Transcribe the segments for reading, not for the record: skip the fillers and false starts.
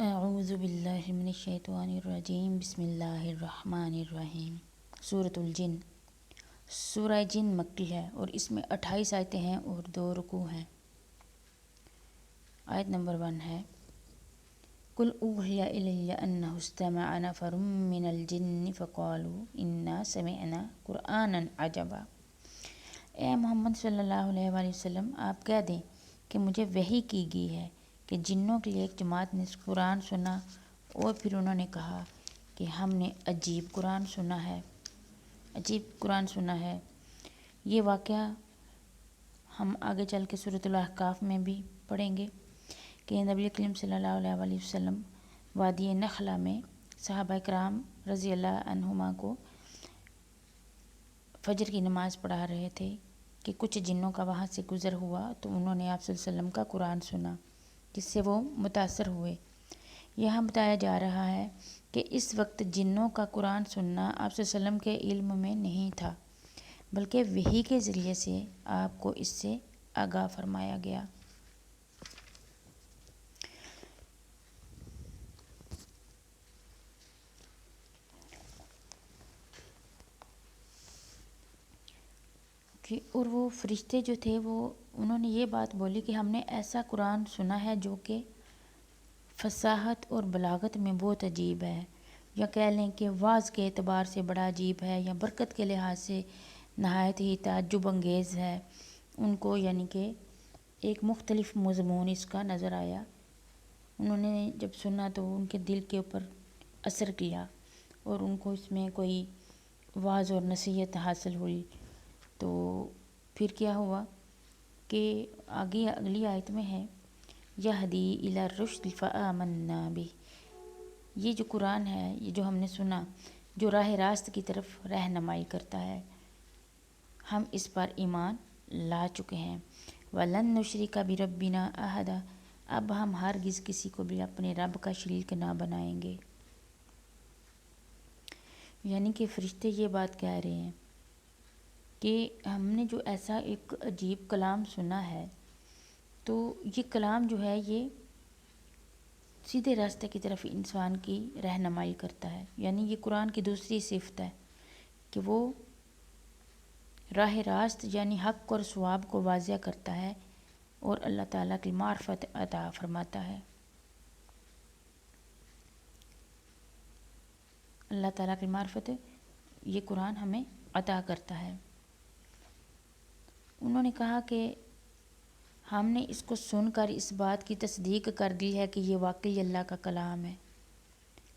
اعوذ باللہ من الشیطان الرجیم، بسم اللہ الرحمن الرحیم۔ سورۃ الجن۔ سورہ جن مکی ہے اور اس میں 28 آیتیں ہیں اور 2 رکوع ہیں۔ آیت نمبر 1 ہے قُلْ أُوحِيَ إِلَيَّ أَنَّهُ اسْتَمَعَ نَفَرٌ مِّنَ الْجِنِّ فَقَالُوا إِنَّا سَمِعْنَا قُرْآنًا عَجَبًا۔ اے محمد صلی اللہ علیہ وآلہ وسلم، آپ کہہ دیں کہ مجھے وحی کی گئی ہے کہ جنوں کے لیے ایک جماعت نے قرآن سنا اور پھر انہوں نے کہا کہ ہم نے عجیب قرآن سنا ہے، عجیب قرآن سنا ہے۔ یہ واقعہ ہم آگے چل کے سورۃ الاحقاف میں بھی پڑھیں گے کہ نبی کریم صلی اللہ علیہ وآلہ وسلم وادی نخلا میں صحابہ کرام رضی اللہ عنہما کو فجر کی نماز پڑھا رہے تھے کہ کچھ جنوں کا وہاں سے گزر ہوا تو انہوں نے آپ صلی اللہ علیہ وسلم کا قرآن سنا، جس سے وہ متاثر ہوئے۔ یہاں بتایا جا رہا ہے کہ اس وقت جنوں کا قرآن سننا آپ صلی اللہ علیہ وسلم کے علم میں نہیں تھا، بلکہ وحی کے ذریعے سے آپ کو اس سے آگاہ فرمایا گیا۔ اور وہ فرشتے جو تھے انہوں نے یہ بات بولی کہ ہم نے ایسا قرآن سنا ہے جو کہ فصاحت اور بلاغت میں بہت عجیب ہے، یا کہہ لیں کہ واعظ کے اعتبار سے بڑا عجیب ہے، یا برکت کے لحاظ سے نہایت ہی تعجب انگیز ہے۔ ان کو یعنی کہ ایک مختلف مضمون اس کا نظر آیا۔ انہوں نے جب سنا تو ان کے دل کے اوپر اثر کیا اور ان کو اس میں کوئی واعظ اور نصیحت حاصل ہوئی۔ تو پھر کیا ہوا کہ آگے اگلی آیت میں ہے یہدی الی الرشد فآمنا بہ۔ یہ جو قرآن ہے، یہ جو ہم نے سنا، جو راہ راست کی طرف رہنمائی کرتا ہے، ہم اس پر ایمان لا چکے ہیں۔ وَلَن نُشْرِكَ بِرَبِّنَا أَحَدًا۔ اب ہم ہرگز کسی کو بھی اپنے رب کا شریک نہ بنائیں گے۔ یعنی کہ فرشتے یہ بات کہہ رہے ہیں کہ ہم نے جو ایسا ایک عجیب کلام سنا ہے، تو یہ کلام جو ہے یہ سیدھے راستے کی طرف انسان کی رہنمائی کرتا ہے۔ یعنی یہ قرآن کی دوسری صفت ہے کہ وہ راہ راست یعنی حق اور صواب کو واضح کرتا ہے اور اللہ تعالیٰ کی معرفت عطا فرماتا ہے۔ اللہ تعالیٰ کی معرفت یہ قرآن ہمیں عطا کرتا ہے۔ انہوں نے کہا کہ ہم نے اس کو سن کر اس بات کی تصدیق کر دی ہے کہ یہ واقعی اللہ کا کلام ہے،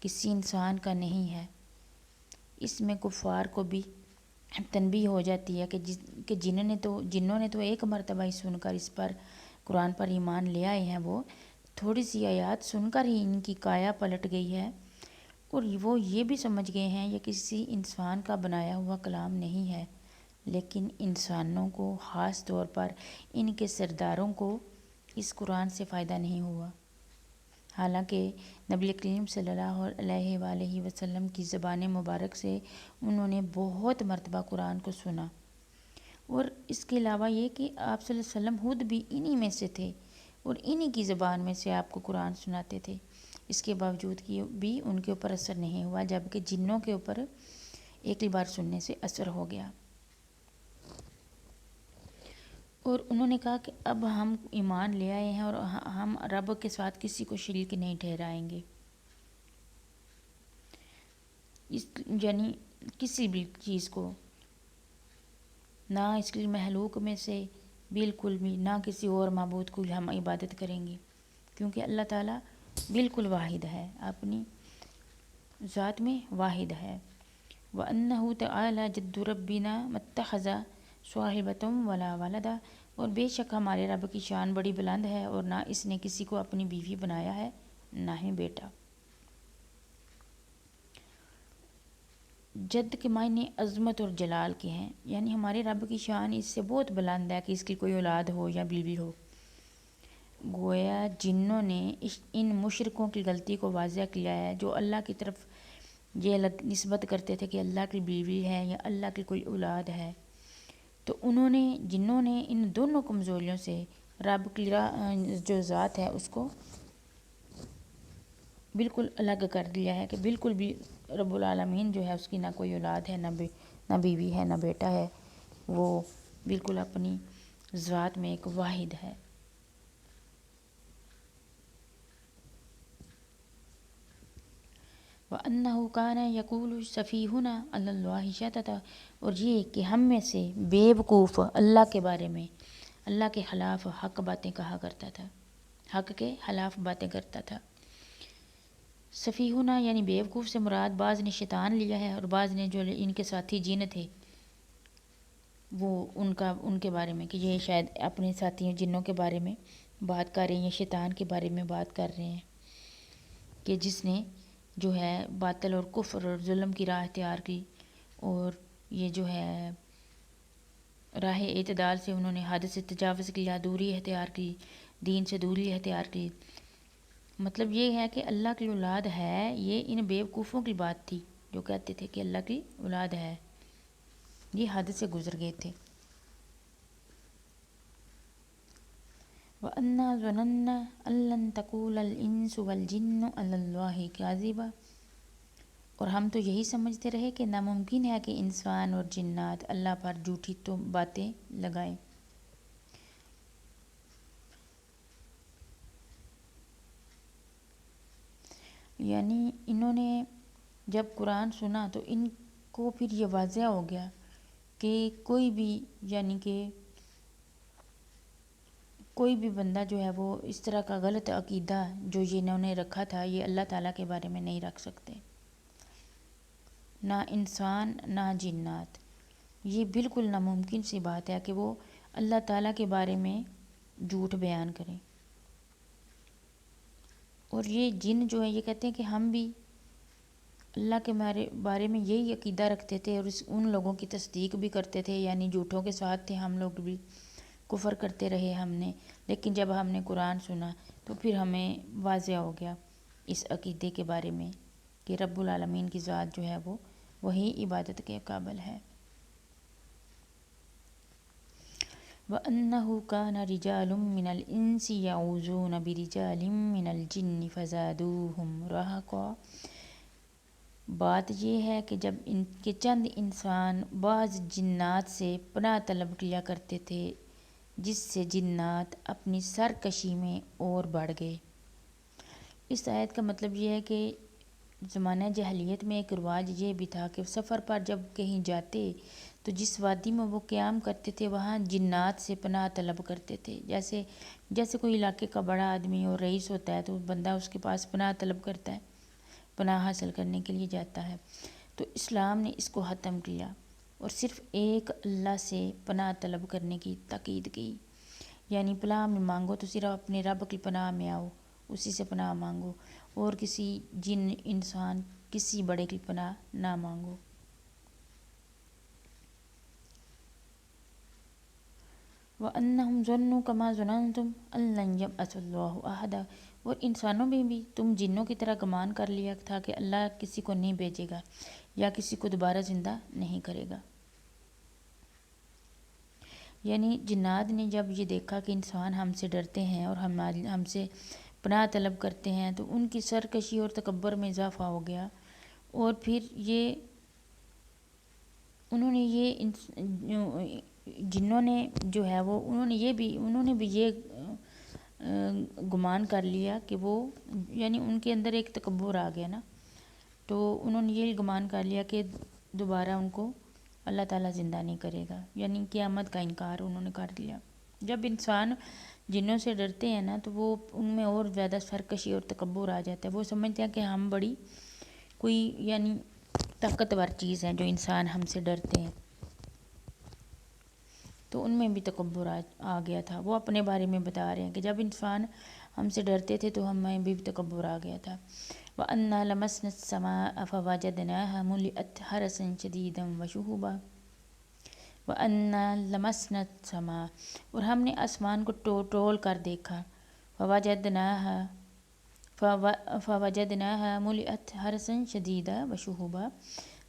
کسی انسان کا نہیں ہے۔ اس میں کفار کو بھی تنبیہ ہو جاتی ہے کہ جنہوں نے تو ایک مرتبہ ہی سن کر اس پر قرآن پر ایمان لے آئے ہیں، وہ تھوڑی سی آیات سن کر ہی ان کی کایا پلٹ گئی ہے اور وہ یہ بھی سمجھ گئے ہیں یہ کسی انسان کا بنایا ہوا کلام نہیں ہے، لیکن انسانوں کو خاص طور پر ان کے سرداروں کو اس قرآن سے فائدہ نہیں ہوا۔ حالانکہ نبی کریم صلی اللہ علیہ وآلہ وسلم کی زبان مبارک سے انہوں نے بہت مرتبہ قرآن کو سنا، اور اس کے علاوہ یہ کہ آپ صلی اللہ علیہ وسلم خود بھی انہی میں سے تھے اور انہی کی زبان میں سے آپ کو قرآن سناتے تھے۔ اس کے باوجود کہ بھی ان کے اوپر اثر نہیں ہوا، جبکہ جنوں کے اوپر ایک ہی بار سننے سے اثر ہو گیا۔ اور انہوں نے کہا کہ اب ہم ایمان لے آئے ہیں اور ہم رب کے ساتھ کسی کو شریک نہیں ٹھہرائیں گے، یعنی کسی بھی چیز کو، نہ اس کی مخلوق میں سے بالکل بھی، نہ کسی اور معبود کو ہم عبادت کریں گے، کیونکہ اللہ تعالیٰ بالکل واحد ہے، اپنی ذات میں واحد ہے۔ وَأَنَّهُ تَعَالَى جَدُّ رَبِّنَا مَا اتَّخَذَ صَاحِبَةً وَلَا وَلَدًا۔ اور بے شک ہمارے رب کی شان بڑی بلند ہے اور نہ اس نے کسی کو اپنی بیوی بنایا ہے نہ ہی بیٹا۔ جد کے معنی عظمت اور جلال کے ہیں، یعنی ہمارے رب کی شان اس سے بہت بلند ہے کہ اس کی کوئی اولاد ہو یا بیوی ہو۔ گویا جنوں نے ان مشرکوں کی غلطی کو واضح کیا ہے جو اللہ کی طرف یہ نسبت کرتے تھے کہ اللہ کی بیوی ہے یا اللہ کی کوئی اولاد ہے۔ تو جنوں نے ان دونوں کمزوریوں سے رب کی جو ذات ہے اس کو بالکل الگ کر دیا ہے کہ بالکل بھی رب العالمین جو ہے اس کی نہ کوئی اولاد ہے، نہ بیوی ہے، نہ بیٹا ہے، وہ بالکل اپنی ذات میں ایک واحد ہے۔ وَأَنَّهُ كَانَ يَقُولُ سَفِيهُنَا عَلَى اللَّهِ شَطَطًا، اور یہ کہ ہم میں سے بے وقوف اللہ کے بارے میں اللہ کے خلاف حق باتیں کہا کرتا تھا، حق کے خلاف باتیں کرتا تھا۔ سفیہنا یعنی بے وقوف سے مراد بعض نے شیطان لیا ہے، اور بعض نے جو ان کے ساتھی جن تھے وہ ان کے بارے میں کہ یہ شاید اپنے ساتھیوں جنوں کے بارے میں بات کر رہے ہیں، شیطان کے بارے میں بات کر رہے ہیں کہ جس نے جو ہے باطل اور کفر اور ظلم کی راہ اختیار کی، اور یہ جو ہے راہ اعتدال سے انہوں نے حد سے تجاوز کیا، دوری اختیار کی، دین سے دوری اختیار کی۔ مطلب یہ ہے کہ اللہ کی اولاد ہے، یہ ان بیوقوفوں کی بات تھی جو کہتے تھے کہ اللہ کی اولاد ہے، یہ حد سے گزر گئے تھے۔ وَأَنَّا ظَنَنَّا أَن لَّن تَقُولَ الْإِنسُ وَالْجِنُّ عَلَى اللَّهِ كَاذِبًا، اور ہم تو یہی سمجھتے رہے کہ ناممکن ہے کہ انسان اور جنات اللہ پر جھوٹی تو باتیں لگائیں۔ یعنی انہوں نے جب قرآن سنا تو ان کو پھر یہ واضح ہو گیا کہ کوئی بھی بندہ جو ہے وہ اس طرح کا غلط عقیدہ جو یہ انہوں نے رکھا تھا یہ اللہ تعالیٰ کے بارے میں نہیں رکھ سکتے، نہ انسان نہ جنات۔ یہ بالکل ناممکن سی بات ہے کہ وہ اللہ تعالیٰ کے بارے میں جھوٹ بیان کریں۔ اور یہ جن جو ہے یہ کہتے ہیں کہ ہم بھی اللہ کے بارے میں یہی عقیدہ رکھتے تھے اور ان لوگوں کی تصدیق بھی کرتے تھے، یعنی جھوٹوں کے ساتھ تھے ہم لوگ بھی، کفر کرتے رہے ہم نے، لیکن جب ہم نے قرآن سنا تو پھر ہمیں واضح ہو گیا اس عقیدے کے بارے میں کہ رب العالمین کی ذات جو ہے وہ وہی عبادت کے قابل ہے۔ وَأَنَّهُ كَانَ رِجَالٌ مِّنَ الْإِنسِ يَعُوذُونَ بِرِجَالٍ مِّنَ الْجِنِّ فَزَادُوهُمْ رَهَقًا، بات یہ ہے کہ جب ان کے چند انسان بعض جنات سے پناہ طلب کیا کرتے تھے، جس سے جنات اپنی سرکشی میں اور بڑھ گئے۔ اس آیت کا مطلب یہ ہے کہ زمانہ جاہلیت میں ایک رواج یہ بھی تھا کہ سفر پر جب کہیں جاتے تو جس وادی میں وہ قیام کرتے تھے وہاں جنات سے پناہ طلب کرتے تھے، جیسے کوئی علاقے کا بڑا آدمی اور رئیس ہوتا ہے تو بندہ اس کے پاس پناہ طلب کرتا ہے، پناہ حاصل کرنے کے لیے جاتا ہے۔ تو اسلام نے اس کو ختم کیا اور صرف ایک اللہ سے پناہ طلب کرنے کی تاکید کی، یعنی پناہ میں مانگو تو صرف اپنے رب کی پناہ میں آؤ، اسی سے پناہ مانگو، اور کسی جن انسان کسی بڑے کی پناہ نہ مانگو۔ وَأَنَّهُمْ ظَنُّوا كَمَا ظَنَنْتُمْ أَن لَّن يَبْعَثَ اللَّهُ أَحَدًا، اور انسانوں میں بھی تم جنوں کی طرح گمان کر لیا تھا کہ اللہ کسی کو نہیں بھیجے گا یا کسی کو دوبارہ زندہ نہیں کرے گا۔ یعنی جنات نے جب یہ دیکھا کہ انسان ہم سے ڈرتے ہیں اور ہم سے پناہ طلب کرتے ہیں تو ان کی سرکشی اور تکبر میں اضافہ ہو گیا، اور پھر جنوں نے جو ہے وہ انہوں نے بھی یہ گمان کر لیا کہ وہ، یعنی ان کے اندر ایک تکبر آ گیا نا، تو انہوں نے یہ گمان کر لیا کہ دوبارہ ان کو اللہ تعالیٰ زندہ نہیں کرے گا، یعنی قیامت کا انکار انہوں نے کر دیا۔ جب انسان جنوں سے ڈرتے ہیں نا تو وہ ان میں اور زیادہ سرکشی اور تکبر آ جاتا ہے، وہ سمجھتے ہیں کہ ہم بڑی کوئی یعنی طاقتور چیز ہے جو انسان ہم سے ڈرتے ہیں، تو ان میں بھی تکبر آ گیا تھا۔ وہ اپنے بارے میں بتا رہے ہیں کہ جب انسان ہم سے ڈرتے تھے تو ہمیں بھی تکبر آ گیا تھا۔ وَأَنَّا لَمَسْنَا السَّمَاءَ فَوَجَدْنَاهَا مُلِئَتْ حَرَسًا شَدِيدًا وَشُهُبًا۔ وَأَنَّا لَمَسْنَا السَّمَاءَ، اور ہم نے آسمان کو ٹول کر دیکھا، فَوَجَدْنَاهَا مُلِئَتْ حَرَسًا شَدِيدًا وَشُهُبًا،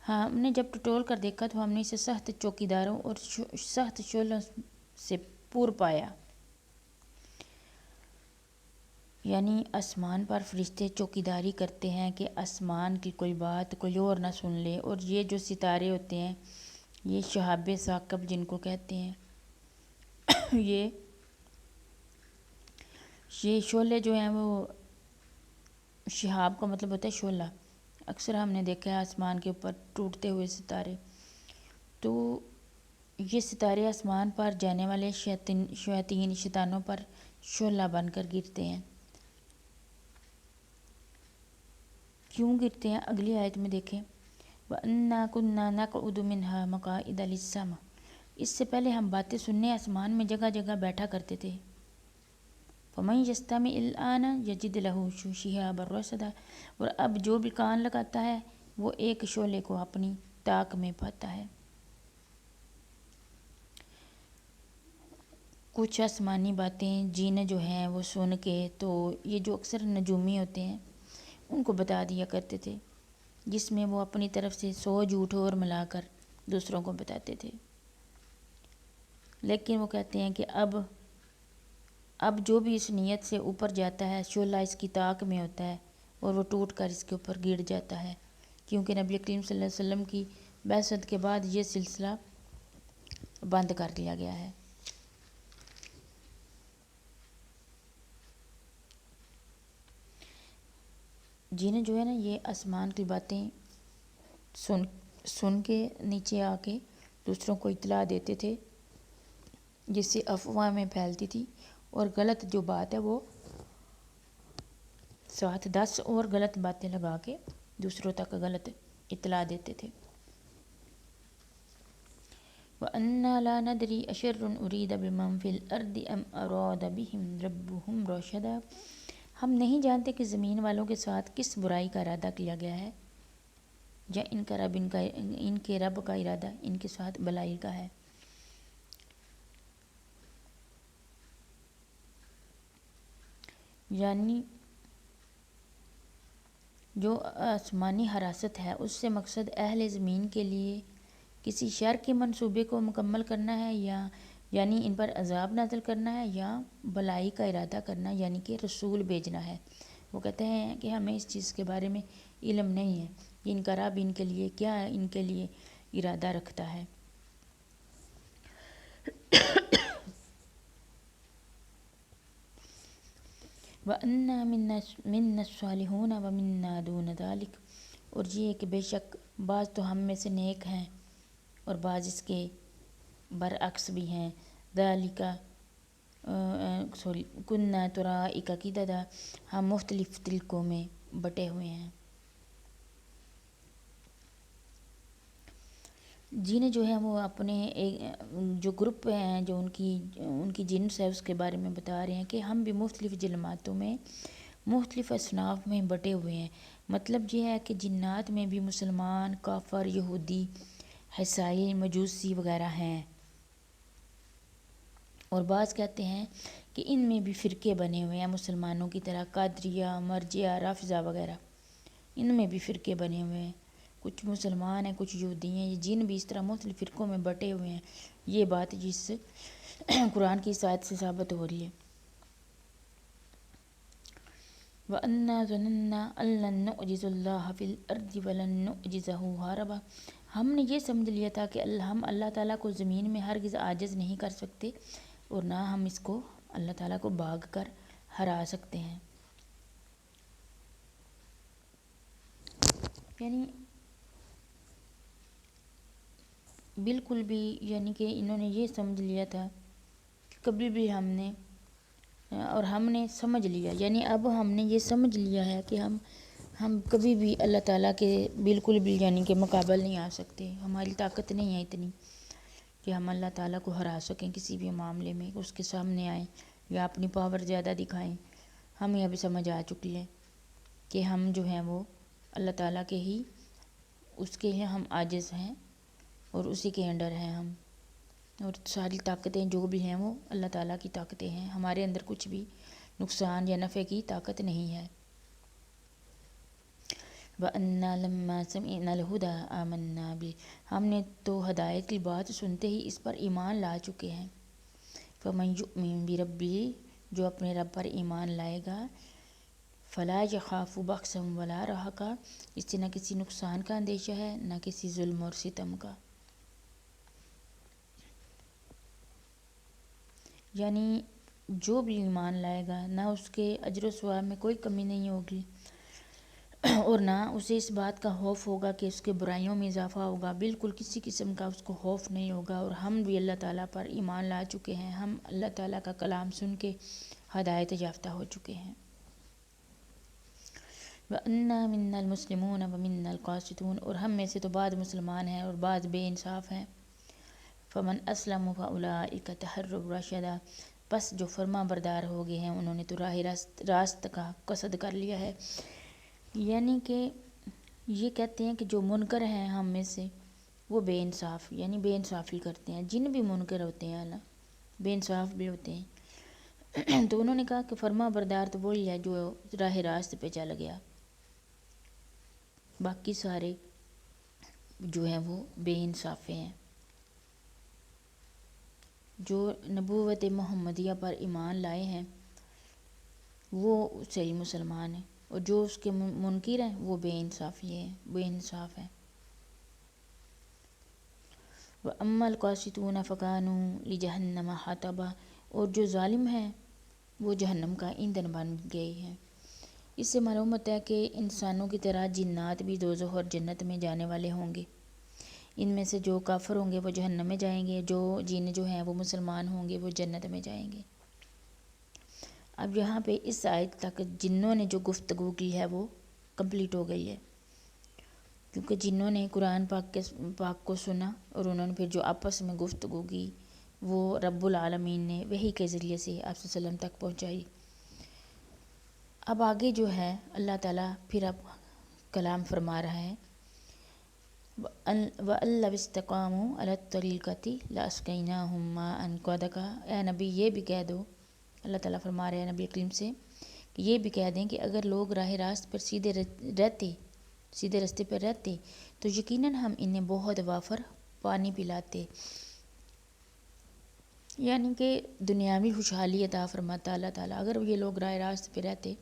ہم نے جب ٹول کر دیکھا تو ہم نے اسے سخت چوکیداروں اور سخت شعلوں سے پُر پایا۔ یعنی آسمان پر فرشتے چوکیداری کرتے ہیں کہ آسمان کی کوئی بات کوئی اور نہ سن لے، اور یہ جو ستارے ہوتے ہیں یہ شہاب ثاقب جن کو کہتے ہیں، یہ شعلے جو ہیں وہ، شہاب کا مطلب ہوتا ہے شعلہ، اکثر ہم نے دیکھا ہے آسمان کے اوپر ٹوٹتے ہوئے ستارے، تو یہ ستارے آسمان پر جانے والے شیطانوں پر شعلہ بن کر گرتے ہیں۔ کیوں گرتے ہیں اگلی آیت میں دیکھیں، وَأَنَّا كُنَّا نَقْعُدُ مِنْهَا مَقَاعِدَ لِلسَّمْعِ، اس سے پہلے ہم باتیں سننے آسمان میں جگہ جگہ بیٹھا کرتے تھے۔ فَمَن يَسْتَمِعِ الْآنَ يَجِدْ لَهُ شِهَابًا رَّصَدًا، اور اب جو بھی کان لگاتا ہے وہ ایک شعلے کو اپنی طاق میں پاتا ہے۔ کچھ آسمانی باتیں جن جو ہیں وہ سن کے، تو یہ جو اکثر نجومی ہوتے ہیں ان کو بتا دیا کرتے تھے، جس میں وہ اپنی طرف سے 100 جھوٹ اور ملا کر دوسروں کو بتاتے تھے۔ لیکن وہ کہتے ہیں کہ اب جو بھی اس نیت سے اوپر جاتا ہے شعلہ اس کی طاق میں ہوتا ہے اور وہ ٹوٹ کر اس کے اوپر گر جاتا ہے، کیونکہ نبی کریم صلی اللہ علیہ وسلم کی بعثت کے بعد یہ سلسلہ بند کر دیا گیا ہے۔ جنہیں جو ہے نا یہ آسمان کی باتیں سن کے نیچے آ کے دوسروں کو اطلاع دیتے تھے، جس سے افواہ میں پھیلتی تھی، اور غلط جو بات ہے وہ 7-10 اور غلط باتیں لگا کے دوسروں تک غلط اطلاع دیتے تھے۔ وَأَنَّا لَا نَدْرِي أَشَرٌّ أُرِيدَ بِمَن فِي الْأَرْضِ أَمْ أَرَادَ بِهِمْ رَبُّهُمْ رَشَدًا، ہم نہیں جانتے کہ زمین والوں کے ساتھ کس برائی کا ارادہ کیا گیا ہے، یا ان کے رب کا ارادہ ان کے ساتھ بلائی کا ہے۔ یعنی جو آسمانی حراست ہے اس سے مقصد اہل زمین کے لیے کسی شر کے منصوبے کو مکمل کرنا ہے، یعنی ان پر عذاب نازل کرنا ہے، یا بلائی کا ارادہ کرنا یعنی کہ رسول بھیجنا ہے۔ وہ کہتے ہیں کہ ہمیں اس چیز کے بارے میں علم نہیں ہے کہ ان کا رب ان کے لیے کیا ہے، ان کے لیے ارادہ رکھتا ہے۔ وَأَنَّا مِنَّا الصَّالِحُونَ وَمِنَّا دُونَ ذَلِكَ، اور یہ کہ بے شک بعض تو ہم میں سے نیک ہیں اور بعض اس کے برعکس بھی ہیں۔ ذَلِكَ كُنَّا طَرَائِقَ قِدَدًا، ہم مختلف طریقوں میں بٹے ہوئے ہیں۔ جنہیں جو ہے وہ اپنے جو گروپ ہیں جو ان کی جنس ہے اس کے بارے میں بتا رہے ہیں کہ ہم بھی مختلف جماعتوں میں مختلف اصناف میں بٹے ہوئے ہیں۔ مطلب یہ ہے کہ جنات میں بھی مسلمان، کافر، یہودی، عیسائی، مجوسی وغیرہ ہیں، اور بعض کہتے ہیں کہ ان میں بھی فرقے بنے ہوئے ہیں مسلمانوں کی طرح، قادریہ، مرجئہ، رافضہ وغیرہ، ان میں بھی فرقے بنے ہوئے ہیں، کچھ مسلمان ہیں کچھ یہودی ہیں، یہ جن بھی اس طرح مختلف فرقوں میں بٹے ہوئے ہیں، یہ بات جس قرآن کی اس آیت سے ثابت ہو رہی ہے۔ وَأَنَّا ظَنَنَّا أَن لَّن نُّعْجِزَ اللَّهَ فِي الْأَرْضِ وَلَن نُّعْجِزَهُ هَرَبًا، ہم نے یہ سمجھ لیا تھا کہ ہم اللہ تعالیٰ کو زمین میں ہرگز عاجز نہیں کر سکتے، اور نہ ہم اس کو اللہ تعالیٰ کو بھاگ کر ہرا سکتے ہیں۔ یعنی بالکل بھی، یعنی کہ انہوں نے یہ سمجھ لیا تھا کہ کبھی بھی اور ہم نے سمجھ لیا، یعنی اب ہم نے یہ سمجھ لیا ہے کہ ہم کبھی بھی اللہ تعالیٰ کے بالکل بھی یعنی کہ مقابل نہیں آ سکتے، ہماری طاقت نہیں ہے اتنی کہ ہم اللہ تعالیٰ کو ہرا سکیں کسی بھی معاملے میں، اس کے سامنے آئیں یا اپنی پاور زیادہ دکھائیں۔ ہمیں ابھی سمجھ آ چکی ہے کہ ہم جو ہیں وہ اللہ تعالیٰ کے ہی اس کے ہم عاجز ہیں، اور اسی کے انڈر ہیں ہم، اور ساری طاقتیں جو بھی ہیں وہ اللہ تعالیٰ کی طاقتیں ہیں، ہمارے اندر کچھ بھی نقصان یا نفع کی طاقت نہیں ہے۔ وَأَنَّا لَمَّا سَمِعْنَا الْهُدَىٰ آمَنَّا بِهِ، ہم نے تو ہدایت کی بات سنتے ہی اس پر ایمان لا چکے ہیں۔ فَمَن يُؤْمِن بِرَبِّهِ، جو اپنے رب پر ایمان لائے گا، فلا یخاف بخسا ولا رہقا، اس سے نہ کسی نقصان کا اندیشہ ہے نہ کسی ظلم اور ستم کا. یعنی جو بھی ایمان لائے گا نہ اس کے اجر و ثواب میں کوئی کمی نہیں ہوگی، اور نہ اسے اس بات کا خوف ہوگا کہ اس کے برائیوں میں اضافہ ہوگا. بالکل کسی قسم کا اس کو خوف نہیں ہوگا. اور ہم بھی اللہ تعالیٰ پر ایمان لا چکے ہیں، ہم اللہ تعالیٰ کا کلام سن کے ہدایت یافتہ ہو چکے ہیں. وَأَنَّا مِنَّا الْمُسْلِمُونَ وَمِنَّا الْقَاسِطُونَ، اور ہم میں سے تو بعض مسلمان ہیں اور بعض بے انصاف ہیں. فَمَنْ أَسْلَمَ فَأُولَٰئِكَ تَحَرَّوْا رَشَدًا، پس جو فرما بردار ہو گئے ہیں انہوں نے تو راہ راست کا قصد کر لیا ہے. یعنی کہ یہ کہتے ہیں کہ جو منکر ہیں ہم میں سے وہ بے انصاف، یعنی بے انصافی کرتے ہیں. جن بھی منکر ہوتے ہیں نا بے انصاف بھی ہوتے ہیں. تو انہوں نے کہا کہ فرما بردار تو وہی ہے جو راہ راست پہ چل گیا، باقی سارے جو ہیں وہ بے انصافے ہیں. جو نبوت محمدیہ پر ایمان لائے ہیں وہ صحیح مسلمان ہیں، اور جو اس کے منکر ہیں وہ بے انصافی ہیں، بے انصاف ہیں. وَأَمَّا الْقَاسِطُونَ فَكَانُوا لِجَهَنَّمَ حَطَبًا، اور جو ظالم ہیں وہ جہنم کا ایندھن بن گئے ہیں. اس سے معلوم ہوتا ہے کہ انسانوں کی طرح جنات بھی دوزخ اور جنت میں جانے والے ہوں گے. ان میں سے جو کافر ہوں گے وہ جہنم میں جائیں گے، جو جن جو ہیں وہ مسلمان ہوں گے وہ جنت میں جائیں گے. اب یہاں پہ اس آیت تک جنوں نے جو گفتگو کی ہے وہ کمپلیٹ ہو گئی ہے، کیونکہ جنوں نے قرآن پاک کو سنا اور انہوں نے پھر جو آپس میں گفتگو کی وہ رب العالمین نے وحی کے ذریعے سے آپ صلی اللہ علیہ وسلم تک پہنچائی. اب آگے جو ہے اللہ تعالیٰ پھر اب کلام فرما رہا ہے، وَأَن لَوِ اسْتَقَامُوا عَلَى الطَّرِيقَةِ لَأَسْقَيْنَاهُم مَاءً غَدَقًا. اے نبی یہ بھی کہہ دو، اللہ تعالیٰ فرما رہے ہیں نبی کریم سے کہ یہ بھی کہہ دیں کہ اگر لوگ راہ راست پر سیدھے راستے پر رہتے تو یقیناً ہم انہیں بہت وافر پانی پلاتے. یعنی کہ دنیاوی خوشحالی عطا فرماتا اللہ تعالیٰ اگر یہ لوگ راہ راست پہ رہتے.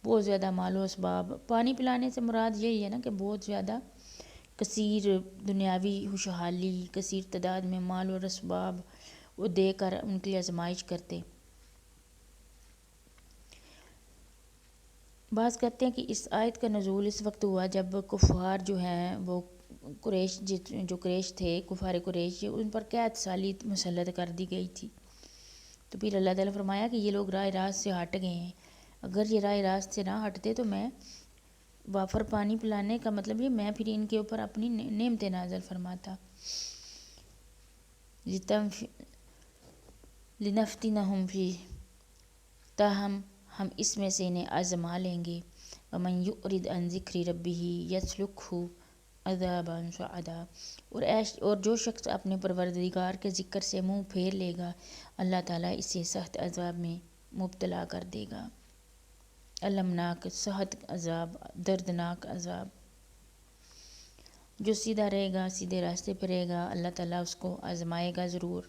بہت زیادہ مال و اسباب، پانی پلانے سے مراد یہی ہے نا کہ بہت زیادہ کثیر دنیاوی خوشحالی، کثیر تعداد میں مال و اسباب وہ دے کر ان کی آزمائش کرتے. بعض کہتے ہیں کہ اس آیت کا نزول اس وقت ہوا جب کفار جو ہیں وہ قریش تھے، کفار قریش، ان پر قحط سالی مسلط کر دی گئی تھی. تو پھر اللہ تعالیٰ فرمایا کہ یہ لوگ راہ راست سے ہٹ گئے ہیں، اگر یہ راہ راست سے نہ ہٹتے تو میں وافر پانی پلانے کا مطلب یہ میں پھر ان کے اوپر اپنی نعمتیں نازل فرماتا. لِنَفْتِنَهُمْ فِيهِ، تاہم ہم اس میں سے انہیں آزما لیں گے. وَمَنْ يُعْرِضْ عَنْ ذِكْرِ رَبِّهِ يَسْلُكْهُ عَذَابًا صَعَدًا، اور جو شخص اپنے پروردگار کے ذکر سے منہ پھیر لے گا اللہ تعالیٰ اسے سخت عذاب میں مبتلا کر دے گا. المناک، سخت عذاب، دردناک عذاب. جو سیدھا رہے گا، سیدھے راستے پہ رہے گا، اللہ تعالیٰ اس کو آزمائے گا ضرور.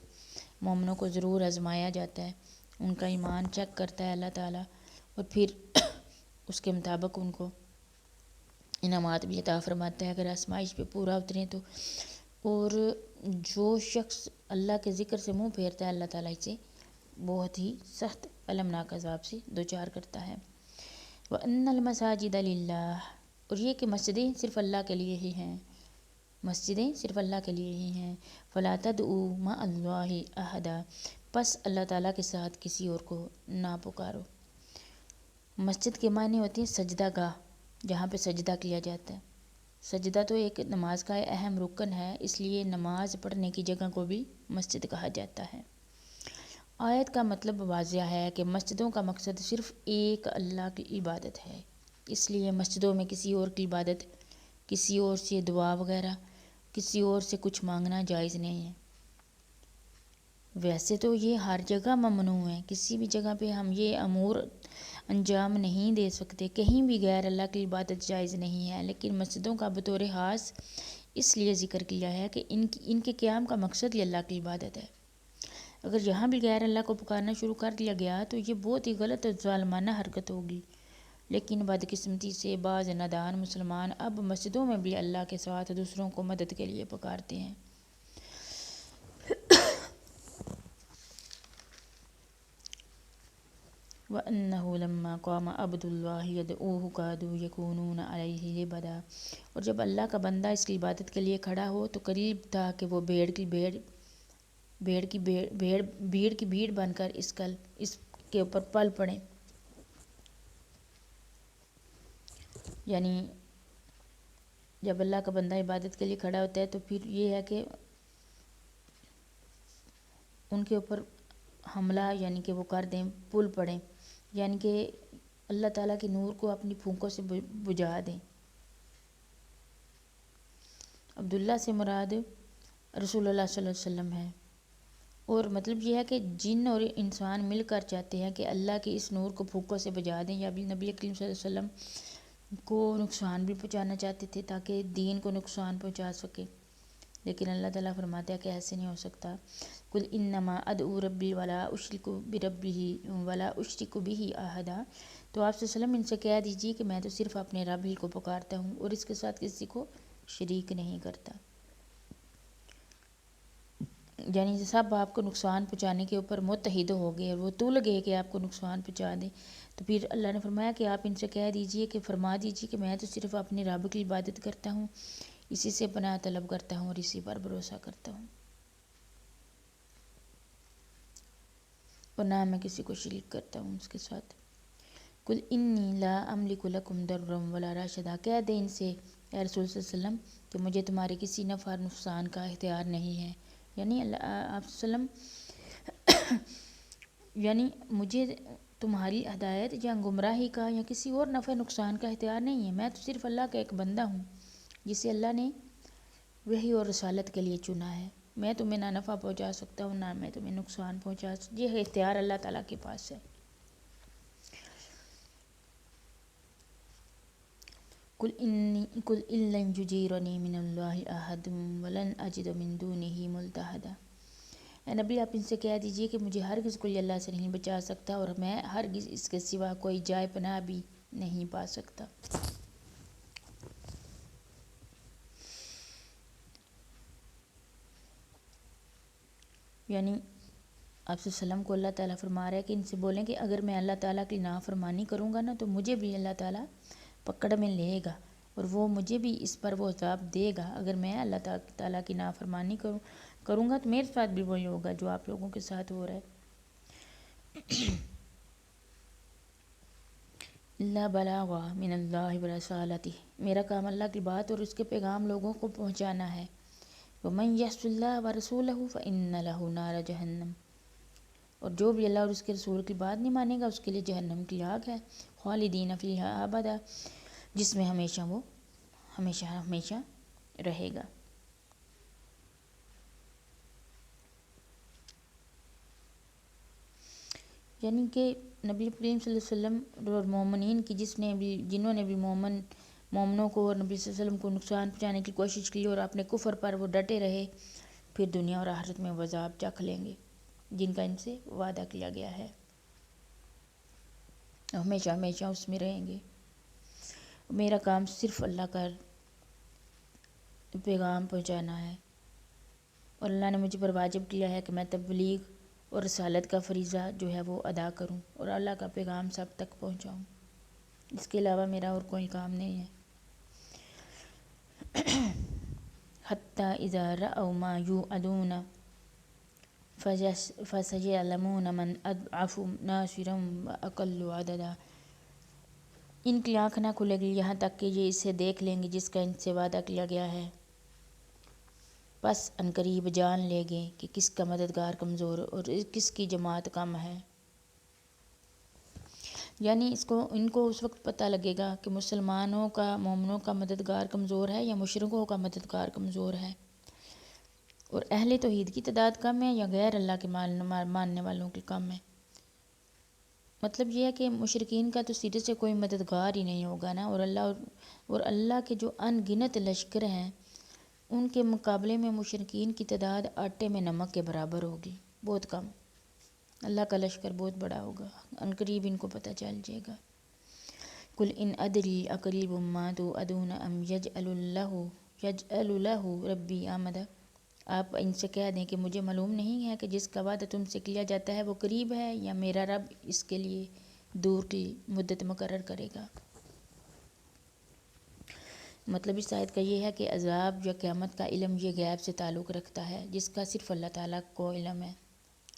مومنوں کو ضرور آزمایا جاتا ہے، ان کا ایمان چیک کرتا ہے اللہ تعالیٰ، اور پھر اس کے مطابق ان کو انعامات بھی عطا فرماتا ہے اگر آزمائش پہ پورا اتریں تو. اور جو شخص اللہ کے ذکر سے منہ پھیرتا ہے اللہ تعالیٰ اسے بہت ہی سخت المناک عذاب سے دوچار کرتا ہے. وَأَنَّ الْمَسَاجِدَ لِلَّهِ، اور یہ کہ مسجدیں صرف اللہ کے لیے ہی ہیں، مسجدیں صرف اللہ کے لیے ہی ہیں. فَلَا تَدْعُوا مَعَ اللَّهِ أَحَدًا، پس اللہ تعالیٰ کے ساتھ کسی اور کو نہ پکارو. مسجد کے معنی ہوتی ہیں سجدہ گاہ، جہاں پہ سجدہ کیا جاتا ہے. سجدہ تو ایک نماز کا اہم رکن ہے، اس لیے نماز پڑھنے کی جگہ کو بھی مسجد کہا جاتا ہے. آیت کا مطلب واضح ہے کہ مسجدوں کا مقصد صرف ایک اللہ کی عبادت ہے، اس لیے مسجدوں میں کسی اور کی عبادت، کسی اور سے دعا وغیرہ، کسی اور سے کچھ مانگنا جائز نہیں ہے. ویسے تو یہ ہر جگہ ممنوع ہے، کسی بھی جگہ پہ ہم یہ امور انجام نہیں دے سکتے، کہیں بھی غیر اللہ کی عبادت جائز نہیں ہے. لیکن مسجدوں کا بطور خاص اس لیے ذکر کیا ہے کہ ان کے قیام کا مقصد ہی اللہ کی عبادت ہے. اگر یہاں بھی غیر اللہ کو پکارنا شروع کر دیا گیا تو یہ بہت ہی غلط اور ظالمانہ حرکت ہوگی. لیکن بدقسمتی سے بعض نادان مسلمان اب مسجدوں میں بھی اللہ کے ساتھ دوسروں کو مدد کے لیے پکارتے ہیں۔ وَأَنَّهُ لَمَّا قَامَ عَبْدُ اللَّهِ يَدْعُوهُ كَادُوا يَكُونُونَ عَلَيْهِ لِبَدًا، اور جب اللہ کا بندہ اس کی عبادت کے لیے کھڑا ہو تو قریب تھا کہ وہ بھیڑ کی بھیڑ بن کر اس کے اوپر پل پڑیں۔ یعنی جب اللہ کا بندہ عبادت کے لیے کھڑا ہوتا ہے تو پھر یہ ہے کہ ان کے اوپر حملہ یعنی کہ وہ کر دیں، پل پڑیں، یعنی کہ اللہ تعالیٰ کے نور کو اپنی پھونکوں سے بجھا دیں۔ عبداللہ سے مراد رسول اللہ صلی اللہ علیہ وسلم ہے، اور مطلب یہ ہے کہ جن اور انسان مل کر چاہتے ہیں کہ اللہ کے اس نور کو پھونکوں سے بجھا دیں، یا بھی نبی کریم صلی اللہ علیہ وسلم کو نقصان بھی پہنچانا چاہتے تھے تاکہ دین کو نقصان پہنچا سکے، لیکن اللہ تعالیٰ فرماتا ہے کہ ایسے نہیں ہو سکتا۔ قُلْ إِنَّمَا أَدْعُو رَبِّي وَلَا أُشْرِكُ بِهِ أَحَدًا، تو آپ صلی اللہ علیہ وسلم ان سے کہہ دیجیے کہ میں تو صرف اپنے رب ہی کو پکارتا ہوں اور اس کے ساتھ کسی کو شریک نہیں کرتا۔ یعنی سب آپ کو نقصان پہنچانے کے اوپر متحد ہو گئے اور وہ تل گئے کہ آپ کو نقصان پہنچا دیں، تو پھر اللہ نے فرمایا کہ آپ ان سے کہہ دیجیے کہ فرما دیجیے کہ میں تو صرف اپنے رب کی عبادت کرتا ہوں، اسی سے پناہ طلب کرتا ہوں اور اسی پر بھروسہ کرتا ہوں، اور نہ میں کسی کو شریک کرتا ہوں اس کے ساتھ۔ قُلْ إِنِّي لَا أَمْلِكُ لَكُمْ ضَرًّا وَلَا رَشَدًا، کہہ دیں ان سے اے رسول صلی اللہ علیہ وسلم کہ مجھے تمہارے کسی نفع اور نقصان کا اختیار نہیں ہے، یعنی آپ صلی اللہ علیہ وسلم یعنی مجھے تمہاری ہدایت یا گمراہی کا یا کسی اور نفع نقصان کا اختیار نہیں ہے، میں تو صرف اللہ کا ایک بندہ ہوں جسے اللہ نے وحی اور رسالت کے لیے چنا ہے، میں تمہیں نہ نفع پہنچا سکتا ہوں نہ میں تمہیں نقصان پہنچا سکتا، یہ اختیار اللہ تعالیٰ کے پاس ہے۔ قُلْ إِن لَّن يُجِيرَنِي مِنَ اللَّهِ أَحَدٌ وَلَنْ أَجِدَ مِن دُونِهِ مُلْتَحَدًا، اے نبی آپ ان سے کہہ دیجیے کہ مجھے ہرگز کوئی اللہ سے نہیں بچا سکتا اور میں ہرگز اس کے سوا کوئی جائے پناہ بھی نہیں پا سکتا۔ یعنی آپ صلی اللہ علیہ وسلم کو اللہ تعالیٰ فرما رہا ہے کہ ان سے بولیں کہ اگر میں اللہ تعالیٰ کی نافرمانی کروں گا نا تو مجھے بھی اللہ تعالیٰ پکڑ میں لے گا اور وہ مجھے بھی اس پر وہ عذاب دے گا، اگر میں اللہ تعالیٰ کی نافرمانی کروں گا تو میرے ساتھ بھی وہی ہوگا جو آپ لوگوں کے ساتھ ہو رہا ہے۔ اللہ بلاغ من اللہ ورسالتہ، میرا کام اللہ کی بات اور اس کے پیغام لوگوں کو پہنچانا ہے۔ وَمَن يَعْصِ اللَّهَ وَرَسُولَهُ فَإِنَّ لَهُ نَارَ جَهَنَّمَ، اور جو بھی اللہ اور اس کے رسول کی بات نہیں مانے گا اس کے لیے جہنم کی آگ ہے، خالدین فیہا ابدا، جس میں ہمیشہ وہ ہمیشہ رہے گا۔ یعنی کہ نبی کریم صلی اللہ علیہ وسلم اور مومنین کی جنہوں نے بھی مومنوں کو اور نبی صلی اللہ علیہ وسلم کو نقصان پہنچانے کی کوشش کی اور اپنے کفر پر وہ ڈٹے رہے، پھر دنیا اور آخرت میں وہ عذاب چکھ لیں گے جن کا ان سے وعدہ کیا گیا ہے، ہمیشہ اس میں رہیں گے۔ میرا کام صرف اللہ کا پیغام پہنچانا ہے اور اللہ نے مجھ پر واجب کیا ہے کہ میں تبلیغ اور رسالت کا فریضہ جو ہے وہ ادا کروں اور اللہ کا پیغام سب تک پہنچاؤں، اس کے علاوہ میرا اور کوئی کام نہیں ہے۔ حتی اذا رأوا ما یوعدون فسیعلمون من اضعف ناصرا واقل عددا، ان کی آنکھ نہ کھلے گی یہاں تک کہ یہ اسے دیکھ لیں گے جس کا ان سے وعدہ کیا گیا ہے، پس عنقریب جان لے گے کہ کس کا مددگار کمزور اور کس کی جماعت کم ہے۔ یعنی ان کو اس وقت پتہ لگے گا کہ مسلمانوں کا مومنوں کا مددگار کمزور ہے یا مشرکوں کا مددگار کمزور ہے، اور اہل توحید کی تعداد کم ہے یا غیر اللہ کے ماننے والوں کی کم ہے۔ مطلب یہ ہے کہ مشرکین کا تو سیدھے سے کوئی مددگار ہی نہیں ہوگا نا، اور اللہ کے جو ان گنت لشکر ہیں ان کے مقابلے میں مشرکین کی تعداد آٹے میں نمک کے برابر ہوگی، بہت کم۔ اللہ کا لشکر بہت بڑا ہوگا، عنقریب ان کو پتہ چل جائے گا۔ قل ان ادری اقریب ما توعدون ام یجعل لہ ربی آمدا۔ آپ ان سے کہہ دیں کہ مجھے معلوم نہیں ہے کہ جس کا وعدہ تم سے کیا جاتا ہے وہ قریب ہے یا میرا رب اس کے لیے دور کی مدت مقرر کرے گا۔ مطلب اس آیت کا یہ ہے کہ عذاب یا قیامت کا علم یہ غیب سے تعلق رکھتا ہے، جس کا صرف اللہ تعالیٰ کو علم ہے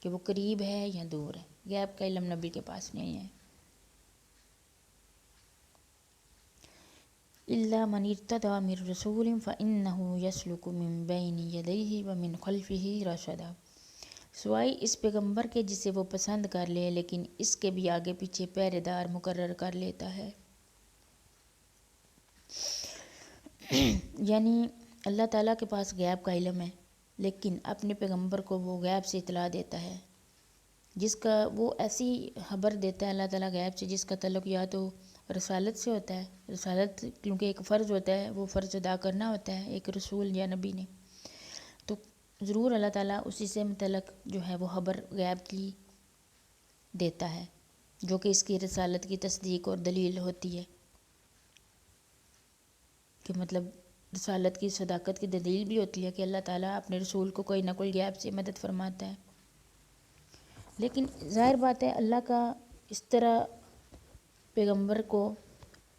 کہ وہ قریب ہے یا دور ہے۔ غیب کا علم نبی کے پاس نہیں ہے۔ إِلَّا مَنِ ارْتَضَىٰ مِن رَّسُولٍ فَإِنَّهُ يَسْلُكُ مِن بَيْنِ يَدَيْهِ وَمِن خَلْفِهِ رَصَدًا، سوائے اس پیغمبر کے جسے وہ پسند کر لے، لیکن اس کے بھی آگے پیچھے پہرے دار مقرر کر لیتا ہے۔ یعنی اللہ تعالیٰ کے پاس غیب کا علم ہے، لیکن اپنے پیغمبر کو وہ غیب سے اطلاع دیتا ہے، جس کا وہ ایسی خبر دیتا ہے اللہ تعالیٰ غیب سے جس کا تعلق یا تو رسالت سے ہوتا ہے، رسالت کیونکہ ایک فرض ہوتا ہے، وہ فرض ادا کرنا ہوتا ہے ایک رسول یا نبی نے، تو ضرور اللہ تعالیٰ اسی سے متعلق جو ہے وہ خبر غیب کی دیتا ہے، جو کہ اس کی رسالت کی تصدیق اور دلیل ہوتی ہے، کہ مطلب رسالت کی صداقت کی دلیل بھی ہوتی ہے کہ اللہ تعالیٰ اپنے رسول کو کوئی نہ کوئی غیب سے مدد فرماتا ہے۔ لیکن ظاہر بات ہے اللہ کا اس طرح پیغمبر کو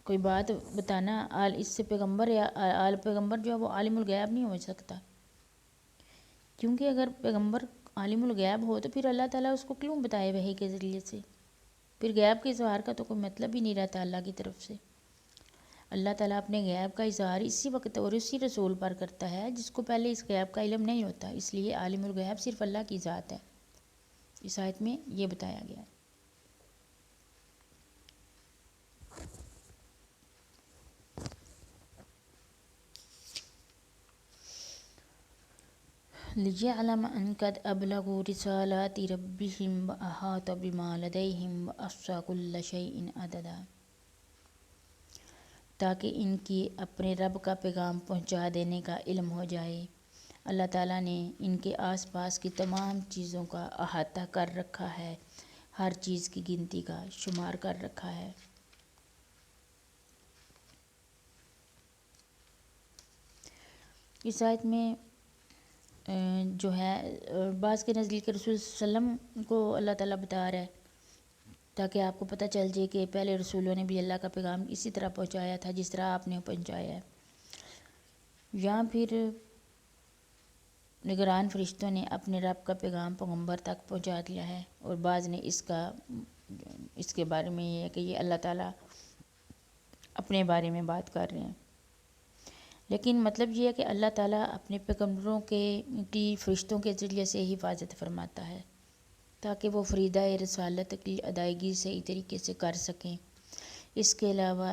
کوئی بات بتانا، اس سے پیغمبر یا آل پیغمبر جو ہے وہ عالم الغیب نہیں ہو سکتا، کیونکہ اگر پیغمبر عالم الغیب ہو تو پھر اللہ تعالیٰ اس کو کیوں بتائے وحی کے ذریعے سے، پھر غیب کے اظہار کا تو کوئی مطلب ہی نہیں رہتا اللہ کی طرف سے۔ اللہ تعالیٰ اپنے غیب کا اظہار اسی وقت اور اسی رسول پر کرتا ہے جس کو پہلے اس غیب کا علم نہیں ہوتا، اس لیے عالم الغیب صرف اللہ کی ذات ہے، اس آیت میں یہ بتایا گیا ہے۔ لِيَعْلَمَ أَنْ قَدْ أَبْلَغُوا رِسَالَاتِ رَبِّهِمْ وَأَحَاطَ بِمَا لَدَيْهِمْ وَأَحْصَىٰ كُلَّ شَيْءٍ عَدَدًا، تاکہ ان کی اپنے رب کا پیغام پہنچا دینے کا علم ہو جائے۔ اللہ تعالیٰ نے ان کے آس پاس کی تمام چیزوں کا احاطہ کر رکھا ہے، ہر چیز کی گنتی کا شمار کر رکھا ہے۔ اس آیت میں جو ہے بعض کے نزدیک رسول صلی اللہ علیہ وسلم کو اللہ تعالیٰ بتا رہا ہے تاکہ آپ کو پتہ چل جائے کہ پہلے رسولوں نے بھی اللہ کا پیغام اسی طرح پہنچایا تھا جس طرح آپ نے پہنچایا ہے، یا پھر نگران فرشتوں نے اپنے رب کا پیغام پیغمبر تک پہنچا دیا ہے، اور بعض نے اس کے بارے میں یہ ہے کہ یہ اللہ تعالیٰ اپنے بارے میں بات کر رہے ہیں، لیکن مطلب یہ ہے کہ اللہ تعالیٰ اپنے پیغمبروں کی فرشتوں کے ذریعے سے ہی حفاظت فرماتا ہے تاکہ وہ فریضہ رسالت کی ادائیگی صحیح طریقے سے کر سکیں۔ اس کے علاوہ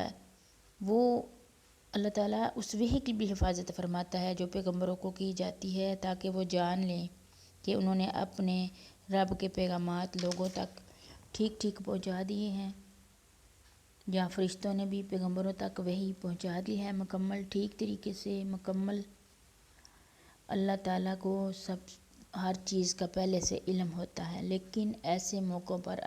وہ اللہ تعالیٰ اس وحی کی بھی حفاظت فرماتا ہے جو پیغمبروں کو کی جاتی ہے، تاکہ وہ جان لیں کہ انہوں نے اپنے رب کے پیغامات لوگوں تک ٹھیک ٹھیک پہنچا دیے ہیں، یا فرشتوں نے بھی پیغمبروں تک وحی پہنچا دی ہے مکمل ٹھیک طریقے سے مکمل۔ اللہ تعالیٰ کو ہر چیز کا پہلے سے علم ہوتا ہے، لیکن ایسے موقعوں پر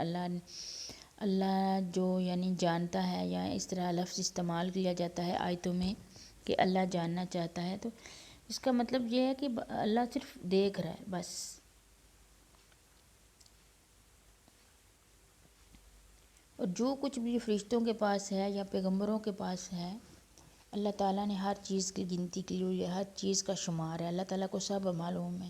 اللہ جو یعنی جانتا ہے، یا اس طرح لفظ استعمال کیا جاتا ہے آیتوں میں کہ اللہ جاننا چاہتا ہے، تو اس کا مطلب یہ ہے کہ اللہ صرف دیکھ رہا ہے بس۔ اور جو کچھ بھی فرشتوں کے پاس ہے یا پیغمبروں کے پاس ہے، اللہ تعالیٰ نے ہر چیز کی گنتی کی ہوئی ہے، ہر چیز کا شمار ہے، اللہ تعالیٰ کو سب معلوم ہے،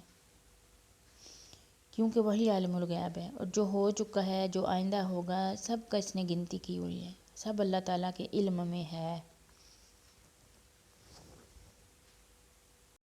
کیونکہ وہی عالم الغیب ہے، اور جو ہو چکا ہے جو آئندہ ہوگا سب کا اس نے گنتی کی ہوئی ہے، سب اللہ تعالیٰ کے علم میں ہے۔